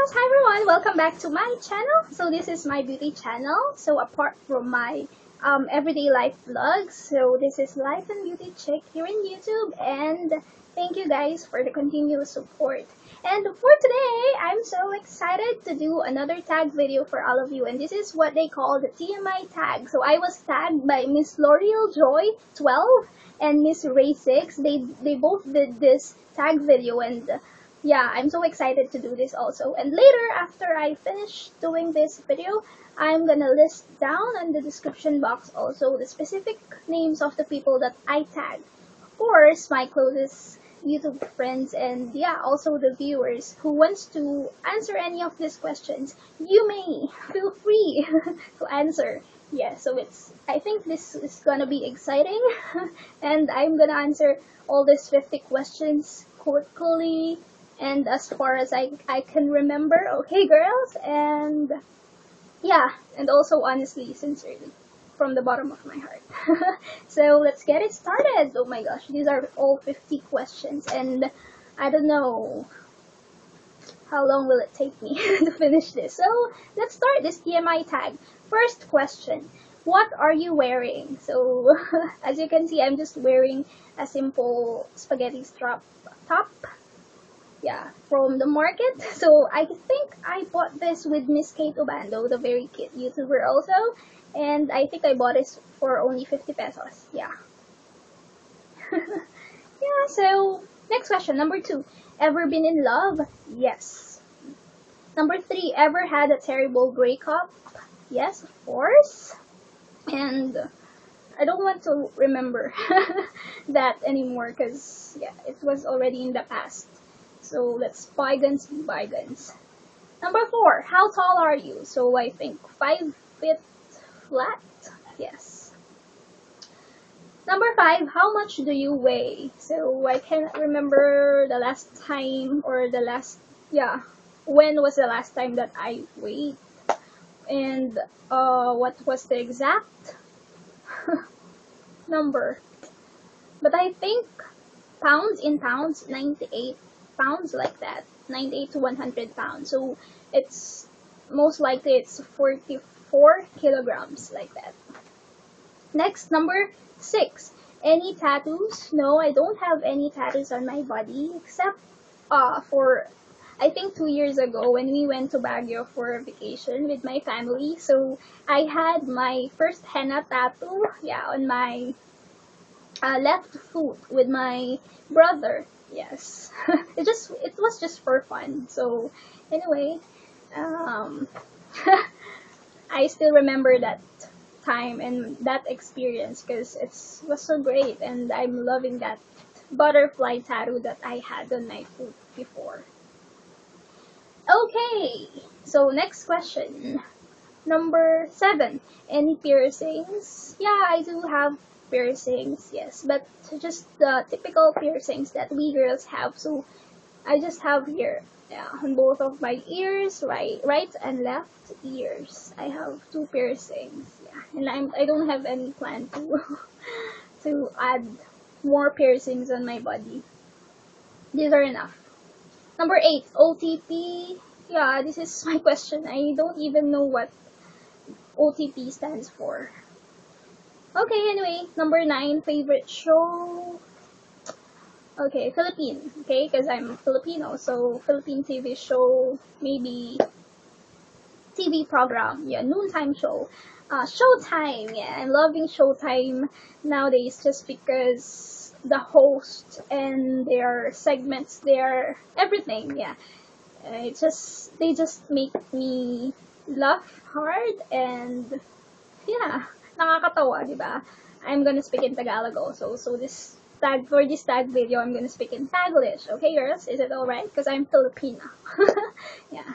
Yes, hi everyone, welcome back to my channel. So this is my beauty channel. So apart from my everyday life vlogs, so this is Life and Beauty Chick here in YouTube, and thank you guys for the continuous support. And for today, I'm so excited to do another tag video for all of you, and this is what they call the TMI tag. So I was tagged by Miss L'Oreal Joy 12 and Miss Ray 6. They both did this tag video, and yeah, I'm so excited to do this also. And later, after I finish doing this video, I'm gonna list down in the description box also the specific names of the people that I tagged. Of course, my closest YouTube friends, and yeah, also the viewers who wants to answer any of these questions. You may feel free to answer. Yeah, so I think this is gonna be exciting, and I'm gonna answer all these 50 questions quickly and as far as I can remember. Okay, girls? And yeah, and also honestly, sincerely, from the bottom of my heart. So let's get it started. Oh my gosh, these are all 50 questions, and I don't know how long will it take me to finish this. So let's start this TMI tag. First question, what are you wearing? So as you can see, I'm just wearing a simple spaghetti strap top, yeah, from the market. So I think I bought this with Miss Kate Obando, the very cute YouTuber also, and I think I bought it for only 50 pesos. Yeah. Yeah, so next question, number 2. Ever been in love? Yes. Number 3, ever had a terrible breakup? Yes, of course. And I don't want to remember that anymore because yeah, it was already in the past. So let's bygones be bygones. Number 4, how tall are you? So I think 5 feet flat. Yes. Number 5, how much do you weigh? So I can't remember the last time or the last, yeah, when was the last time that I weighed, and what was the exact number. But I think pounds in pounds, 98 pounds, like that. 98 to 100 pounds. So it's most likely it's 44 kilograms, like that. Next, number 6. Any tattoos? No, I don't have any tattoos on my body except for I think 2 years ago when we went to Baguio for a vacation with my family. So I had my first henna tattoo, yeah, on my left foot with my brother. Yes. It was just for fun. So anyway, um I still remember that time and that experience because it was so great, and I'm loving that butterfly tattoo that I had on my foot before. Okay, so next question. Number 7. Any piercings? Yeah, I do have piercings, yes, but just the typical piercings that we girls have. So I just have here, yeah, on both of my ears, right and left ears. I have 2 piercings, yeah, and I don't have any plan to to add more piercings on my body. These are enough. Number 8, OTP. Yeah, this is my question. I don't even know what OTP stands for. Okay, anyway, number 9, favorite show. Okay, Philippine. Okay, because I'm Filipino, so Philippine TV show, maybe TV program. Yeah, noontime show. Showtime. Yeah, I'm loving Showtime nowadays just because the host and their segments, their everything. Yeah, they just make me laugh hard, and yeah, nakakatawa, di ba? I'm gonna speak in Tagalog also. So for this tag video, I'm gonna speak in Taglish. Okay, girls? Is it alright? Because I'm Filipina. Yeah.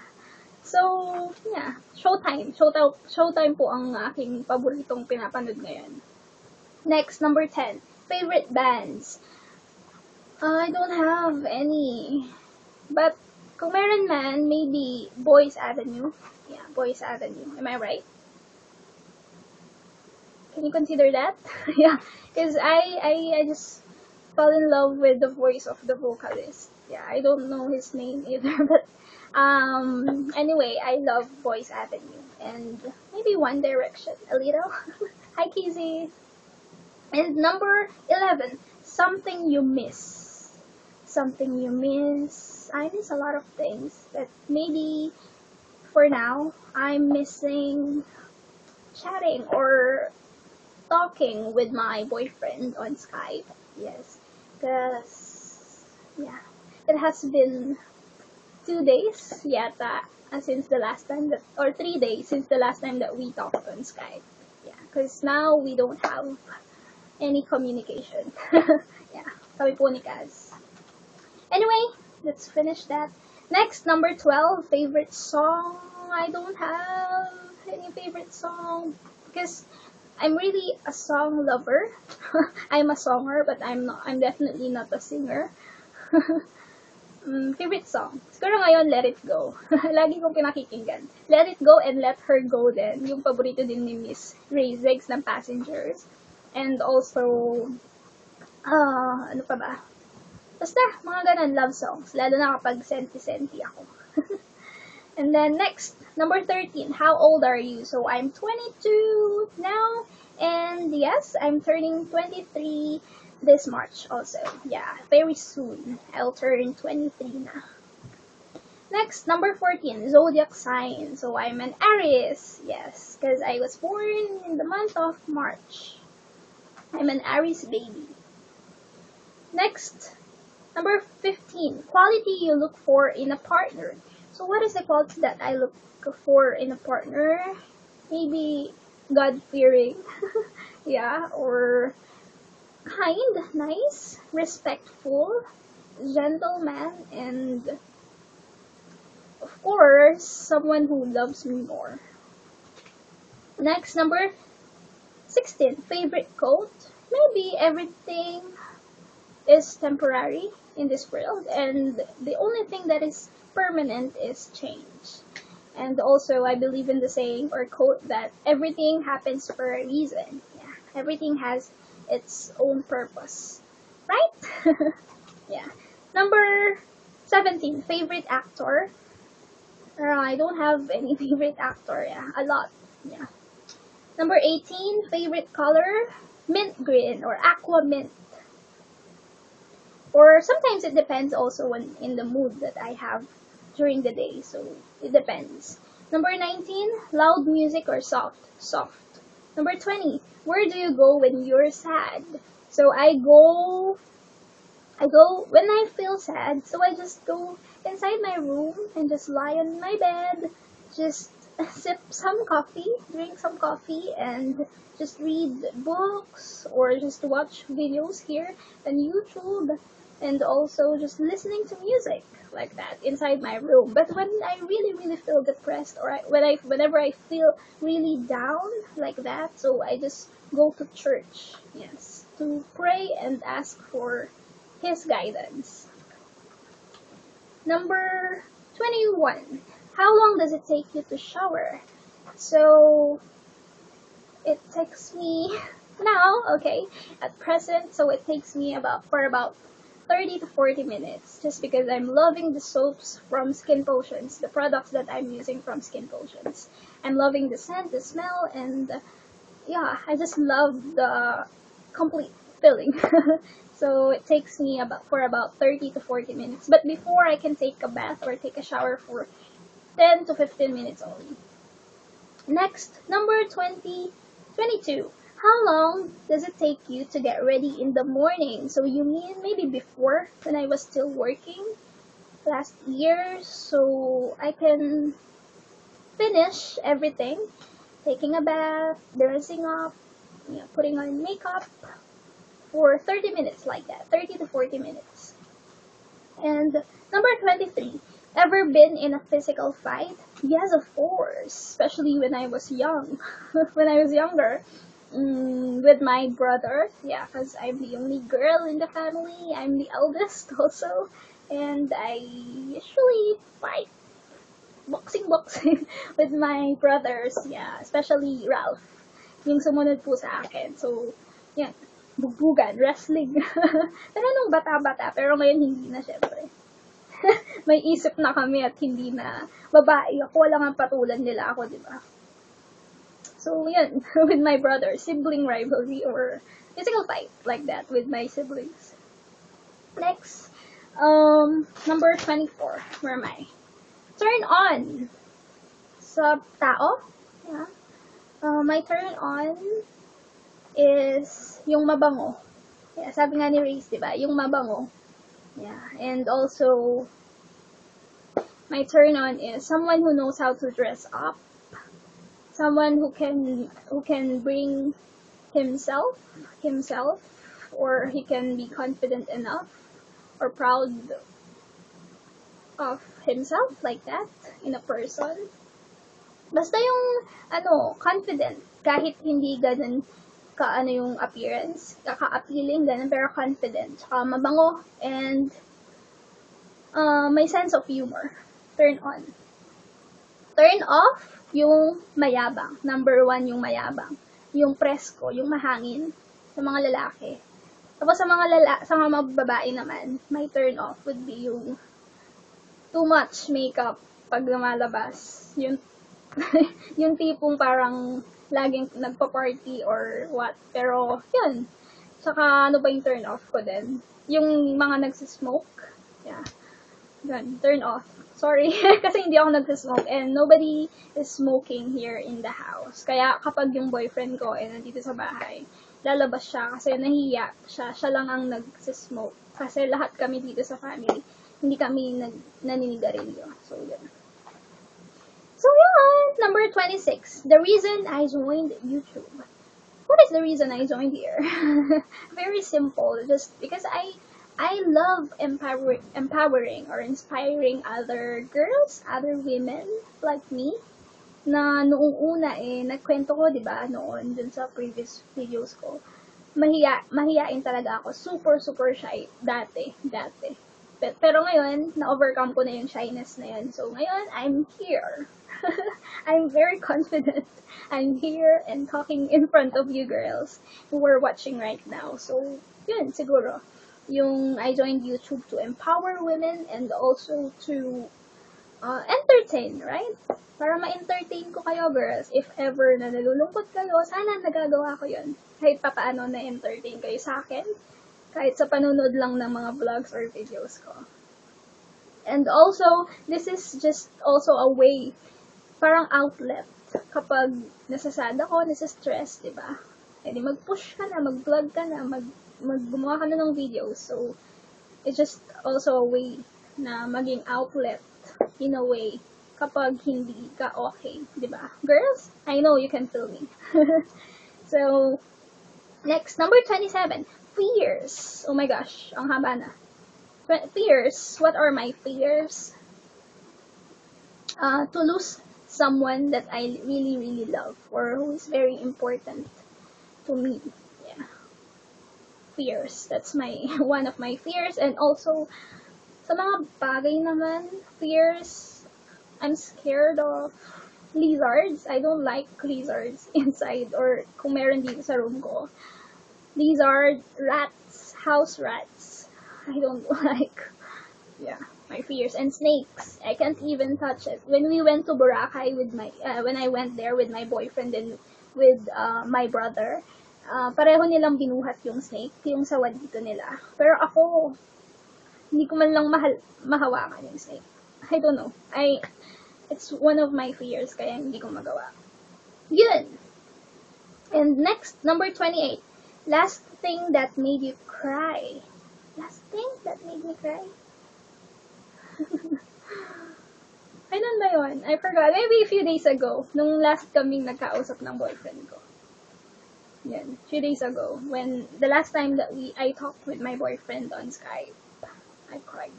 So, yeah. Showtime po ang aking paboritong pinapanood ngayon. Next, number 10. Favorite bands? I don't have any. But, kung meron man, maybe Boys Avenue. Yeah, Boys Avenue. Am I right? Can you consider that? Yeah, because I just fell in love with the voice of the vocalist. Yeah, I don't know his name either, but Anyway, I love Boys Avenue and maybe One Direction a little. Hi, Kizzy. And number 11, something you miss. Something you miss. I miss a lot of things, but maybe for now, I'm missing chatting or talking with my boyfriend on Skype. Yes, because, yeah, it has been 2 days yet since the last time that, or 3 days since the last time that we talked on Skype. Yeah, because now we don't have any communication. Yeah, sabi po ni Kaz. Anyway, let's finish that. Next, number 12, favorite song. I don't have any favorite song because I'm really a song lover. I'm a songer, but I'm definitely not a singer. Favorite song. Siguro ngayon, Let It Go. Lagi kong pinakikinggan. Let It Go and Let Her Go din. Yung paborito din ni Miss Ray Zegs ng Passengers. And also, ano pa ba? Basta, mga ganun, love songs. Lalo na kapag senti-senti ako. And then next, number 13, how old are you? So I'm 22 now. And yes, I'm turning 23 this March also. Yeah, very soon. I'll turn 23 na. Next, number 14, zodiac sign. So I'm an Aries. Yes, because I was born in the month of March. I'm an Aries baby. Next, number 15, quality you look for in a partner. So what is the quality that I look for in a partner? Maybe God-fearing. Yeah, or kind, nice, respectful, gentleman, and of course, someone who loves me more. Next, number 16, favorite quote. Maybe everything is temporary in this world, and the only thing that is permanent is change. And also, I believe in the saying or quote that everything happens for a reason. Yeah, everything has its own purpose, right? Yeah. Number 17, favorite actor. I don't have any favorite actor. Yeah, a lot. Yeah. Number 18, favorite color, mint green or aqua mint. Or sometimes it depends also in the mood that I have during the day. So it depends. Number 19, loud music or soft? Soft. Number 20, where do you go when you're sad? So I go when I feel sad. So I just go inside my room and just lie on my bed, just sip some coffee, drink some coffee, and just read books or just watch videos here on YouTube, and also just listening to music like that inside my room. But when I really feel depressed, or whenever I feel really down like that, so I just go to church, yes, to pray and ask for his guidance. Number 21, how long does it take you to shower? So it takes me now, okay, at present, so it takes me about 30 to 40 minutes, just because I'm loving the soaps from Skin Potions, the products that I'm using from Skin Potions. I'm loving the scent, the smell, and yeah, I just love the complete feeling. So it takes me about 30 to 40 minutes. But before, I can take a bath or take a shower for 10 to 15 minutes only. Next, number 22. How long does it take you to get ready in the morning? So you mean maybe before, when I was still working last year, so I can finish everything, taking a bath, dressing up, putting on makeup for 30 minutes like that, 30 to 40 minutes. And number 23, ever been in a physical fight? Yes, of course, especially when I was young, when I was younger. With my brother, yeah, because I'm the only girl in the family. I'm the eldest also, and I usually fight boxing with my brothers, yeah, especially Ralph, yung sumunod po sa akin. So, yan, bugbugan, wrestling. Pero nung bata-bata, pero ngayon hindi na syempre. may isip na kami at hindi na babae ako, wala nga patulan nila ako, di ba? So, yun, with my brother, sibling rivalry or physical fight like that with my siblings. Next, number 24, where am I? Turn on sa tao. Yeah. My turn on is yung mabango. Yeah, sabi nga ni Race, di ba? Yung mabango. Yeah, and also, my turn on is someone who knows how to dress up. Someone who can bring himself, or he can be confident enough or proud of himself like that in a person. Basta yung confident kahit hindi ganun yung appearance, kaka-appealing ganun, pero confident, mabango, and may sense of humor. Turn on. Turn off yung mayabang. Number 1 yung mayabang. Yung presko, yung mahangin sa mga lalaki. Tapos sa mga babae naman, my turn off would be yung too much makeup pag lumalabas. Yung yung tipong parang laging nagpa-party or what. Pero, yun. Saka, ano ba yung turn off ko din? Yung mga nagsismoke. Yeah. Yun, turn off. Sorry, kasi hindi ako nagsismoke and nobody is smoking here in the house. Kaya kapag yung boyfriend ko ay nandito sa bahay, lalabas siya kasi nahiya siya. Siya lang ang nagsismoke. Kasi lahat kami dito sa family, hindi kami naninigarilyo. So, yun. So, yun. Number 26. The reason I joined YouTube. What is the reason I joined here? Very simple. Just because I love empowering or inspiring other girls, other women like me, na noong una nagkwento ko, di ba, noon, dun sa previous videos ko, mahiyain talaga ako. Super shy. Dati. Pero ngayon, na-overcome ko na yung shyness na yun. So, ngayon, I'm here. I'm very confident. I'm here and talking in front of you girls who are watching right now. So, yun, siguro. Yung I joined YouTube to empower women and also to entertain, right? Para ma-entertain ko kayo, girls. If ever na nalulungkot kayo, sana nagagawa ko yun. Kahit papaano na-entertain kayo sa akin. Kahit sa panunod lang ng mga vlogs or videos ko. And also, this is just also a way, parang outlet. Kapag nasasad ako, nasa-stress, diba? E di mag-push ka na, mag-vlog ka na, gumawa ka na ng videos. So, it's just also a way na maging outlet in a way kapag hindi ka okay, di ba? Girls, I know you can feel me. So, next, number 27, fears. Oh my gosh, ang haba na. Fears, what are my fears? To lose someone that I really love or who is very important to me. Fears. That's one of my fears. And also, sa mga bagay naman, fears, I'm scared of lizards. I don't like lizards inside or kung meron dito sa room ko. Lizard, rats, house rats. I don't like. Yeah, my fears. And snakes. I can't even touch it. When we went to Boracay with when I went there with my boyfriend and with my brother, pareho nilang binuhat yung snake, yung sawa dito nila. Pero ako, hindi ko man lang mahawakan yung snake. I don't know. It's one of my fears, kaya hindi ko magawa. Yun! And next, number 28. Last thing that made you cry. Last thing that made me cry? Kailan ba yun? I forgot. Maybe a few days ago, nung last kaming nagkausap ng boyfriend ko. Yan, few days ago, when the last time that I talked with my boyfriend on Skype, I cried.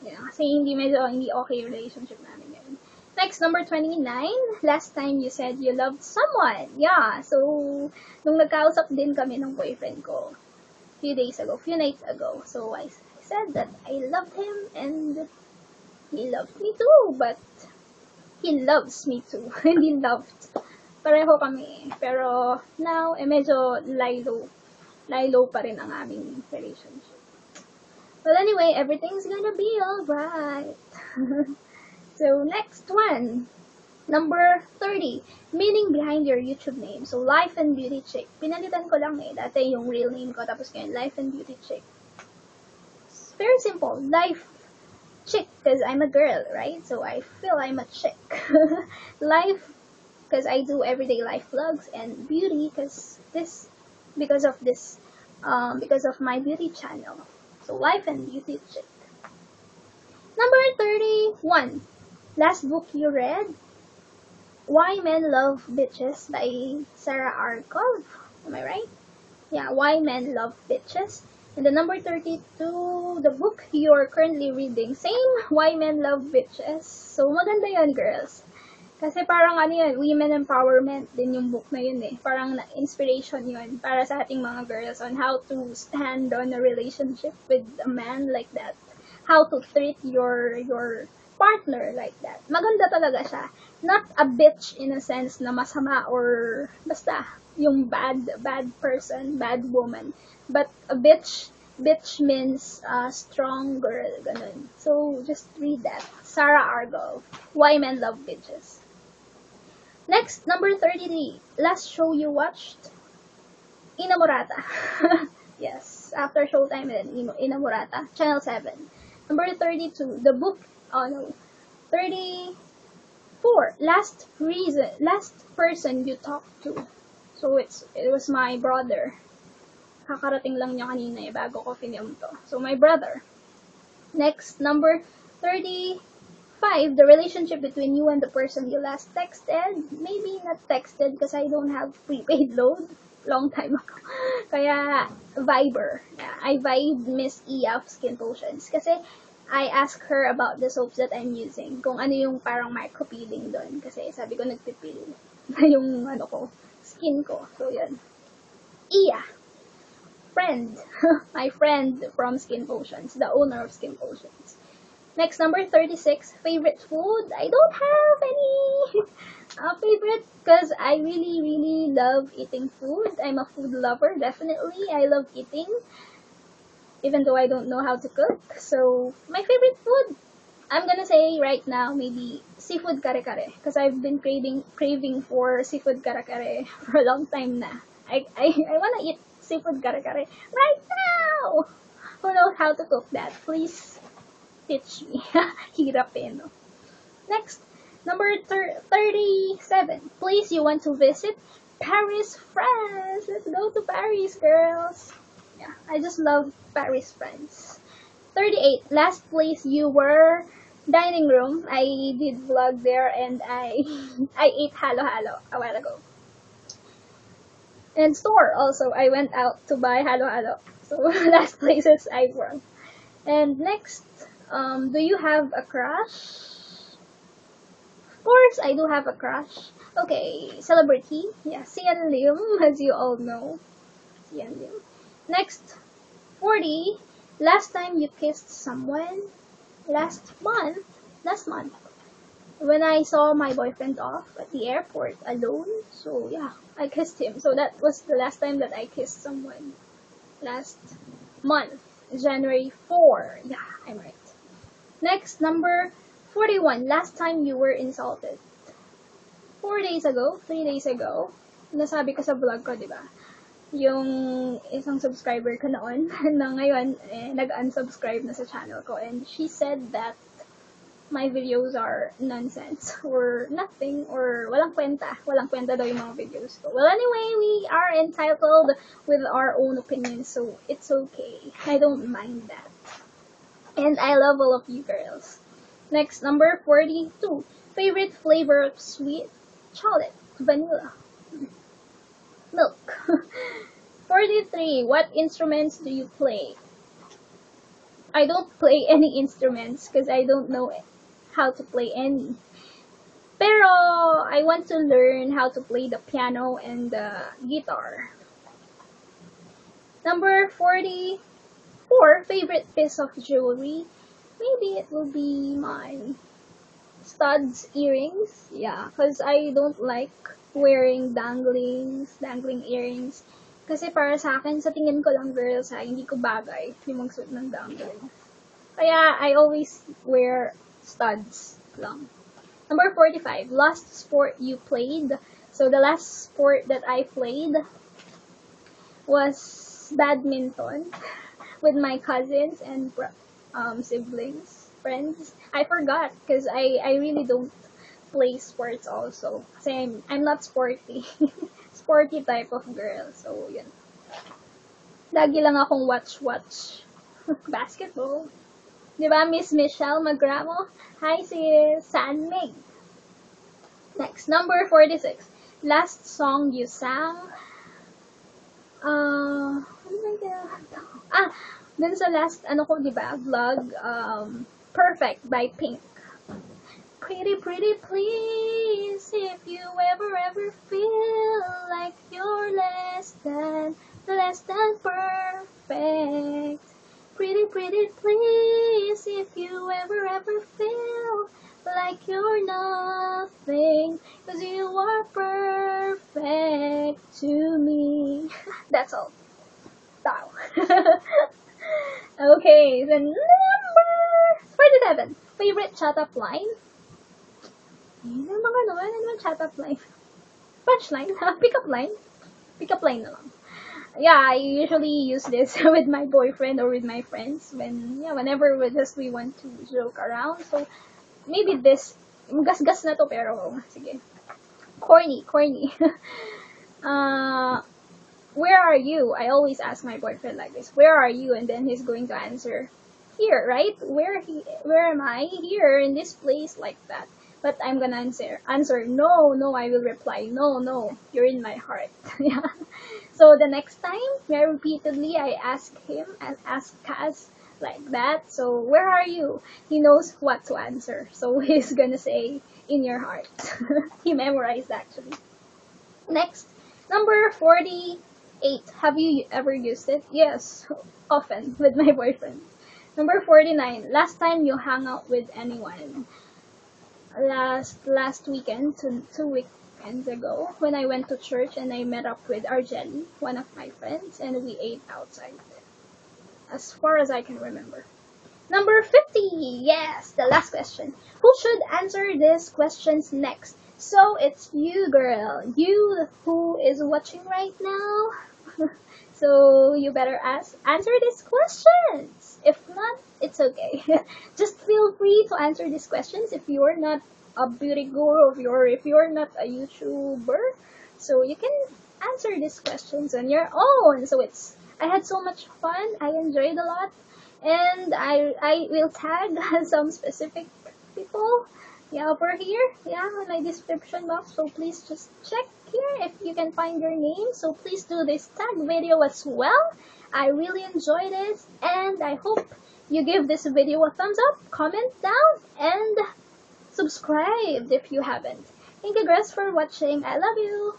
Yeah, kasi hindi okay yung relationship namin ngayon. Next, number 29, last time you said you loved someone. Yeah, so, nung nagkausap din kami ng boyfriend ko, few nights ago, so I said that I loved him and he loved me too, but he loves me too. Hindi loved. Pareho kami. Pero, now, medyo lie-low pa rin ang aming relationship. Well, anyway, everything's gonna be alright. So, next one. Number 30, meaning behind your YouTube name. So, Life and Beauty Chick. Pinalitan ko lang eh. Dati yung real name ko, tapos ngayon, Life and Beauty Chick. It's very simple. Life Chick, because I'm a girl, right? So, I feel I'm a chick. Life, because I do everyday life vlogs, and beauty, because of my beauty channel. So, Life and Beauty Chick. Number 31, last book you read? Why Men Love Bitches by Sarah Arkov. Am I right? Yeah, Why Men Love Bitches. And the number 32, the book you're currently reading. Same, Why Men Love Bitches. So, maganda yun, girls. Kasi parang ano yun, women empowerment din yung book na yun eh. Parang inspiration yun para sa ating mga girls on how to stand on a relationship with a man like that. How to treat your partner like that. Maganda talaga siya. Not a bitch in a sense na masama or basta yung bad person, bad woman. But a bitch means strong girl, ganun. So, just read that. Sarah Argov, Why Men Love Bitches. Next, number 33. Last show you watched? Inamorata. Yes, after Showtime and Inamorata. Channel 7. Number 32. The book. Oh no. 34. Last person you talked to. So, it was my brother. Kakarating lang niya kanina eh, bago ko film to. So, my brother. Next, number 35, the relationship between you and the person you last texted. Maybe not texted because I don't have prepaid load. Long time ago. Kaya, Viber. Yeah, I vibed Miss Iya of Skin Potions. Kasi, I asked her about the soaps that I'm using. Kung ano yung parang micro-peeling doon. Kasi sabi ko nagpipil na yung skin ko. So, yun. Iya. Friend. My friend from Skin Potions. The owner of Skin Potions. Next, number 36. Favorite food? I don't have any favorite because I really, really love eating food. I'm a food lover, definitely. I love eating. Even though I don't know how to cook. So, my favorite food, I'm gonna say right now, maybe seafood kare-kare. Because I've been craving for seafood kare-kare for a long time na. I wanna eat seafood kare-kare right now! Who knows how to cook that? Please teach me. Hirap eh, no? Next, number 37. Place you want to visit? Paris, France! Let's go to Paris, girls! Yeah, I just love Paris, France. 38. Last place you were? Dining room. I did vlog there and I ate halo-halo a while ago. And store also. I went out to buy halo-halo. So, last places I were. And next, do you have a crush? Of course, I do have a crush. Okay, celebrity. Yeah, Sian Lim, as you all know. Sian Lim. Next, 40. Last time you kissed someone? Last month. When I saw my boyfriend off at the airport alone. So, yeah, I kissed him. So, that was the last time that I kissed someone. Last month. January 4. Yeah, I'm right. Next, number 41. Last time you were insulted. 4 days ago, 3 days ago, nasabi ko sa vlog ko, di ba? Yung isang subscriber ko noon, na ngayon, nag-unsubscribe na sa channel ko. And she said that my videos are nonsense or nothing or walang kwenta. Walang kwenta daw yung mga videos ko. Well, anyway, we are entitled with our own opinions, so it's okay. I don't mind that. And I love all of you girls. Next, number 42. Favorite flavor of sweet? Chocolate. Vanilla. Milk. 43. What instruments do you play? I don't play any instruments because I don't know how to play any. Pero I want to learn how to play the piano and the guitar. Number 44. Favorite piece of jewelry? Maybe it will be my studs earrings. Yeah, because I don't like wearing dangling earrings. Kasi para sa akin, sa tingin ko lang girls hindi ko bagay yung magsuot ng dangling. Kaya I always wear studs lang. Number 45, last sport you played. So the last sport that I played was badminton with my cousins and siblings, friends. I forgot because I really don't play sports also. Kasi I'm not sporty. Sporty type of girl. So, yun. Lagi lang akong watch basketball. Di ba, Miss Michelle Magramo? Hi, sis! San Mig. Next, number 46. Last song you sang. Ano ba yung dun sa last, di ba, vlog, Perfect by Pink. Pretty, pretty please, if you ever feel like you're less than perfect. Pretty, pretty please, if you ever feel like you're nothing, 'cause you are perfect to me. That's all. Wow. Okay, then number 47. Favorite shut-up line? Ano naman shut-up line? Punchline? Pick-up line? Pick-up line na lang. Yeah, I usually use this with my boyfriend or with my friends whenever we want to joke around. So, maybe this, gas-gas na to pero, sige. Corny. Where are you? I always ask my boyfriend like this. Where are you? And then he's going to answer, here, right? Where am I? Here, in this place, like that. But I'm gonna answer, no, I will reply, no, you're in my heart. Yeah. So the next time, repeatedly, I ask him and ask Kaz like that. So, where are you? He knows what to answer. So, he's gonna say, in your heart. He memorized, actually. Next, number 48. Have you ever used it? Yes, often, with my boyfriend. Number 49. Last time you hung out with anyone? Last weekend, two weekends ago, when I went to church and I met up with Argeli, one of my friends, and we ate outside. As far as I can remember. Number 50. Yes, the last question. Who should answer these questions next? So it's you, girl. You who is watching right now. So you better answer these questions. If not, it's okay. Just feel free to answer these questions if you're not a beauty guru or if you're not a YouTuber. So you can answer these questions on your own. So I had so much fun. I enjoyed a lot. And I will tag some specific people over here, in my description box. So please just check here if you can find your name. So please do this tag video as well. I really enjoyed this, and I hope you give this video a thumbs up, comment down, and subscribe if you haven't. Thank you guys for watching. I love you.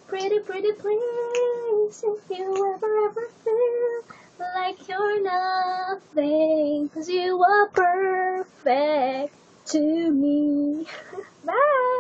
Pretty, pretty please, if you ever feel like you're nothing, 'cause you are perfect to me. Bye!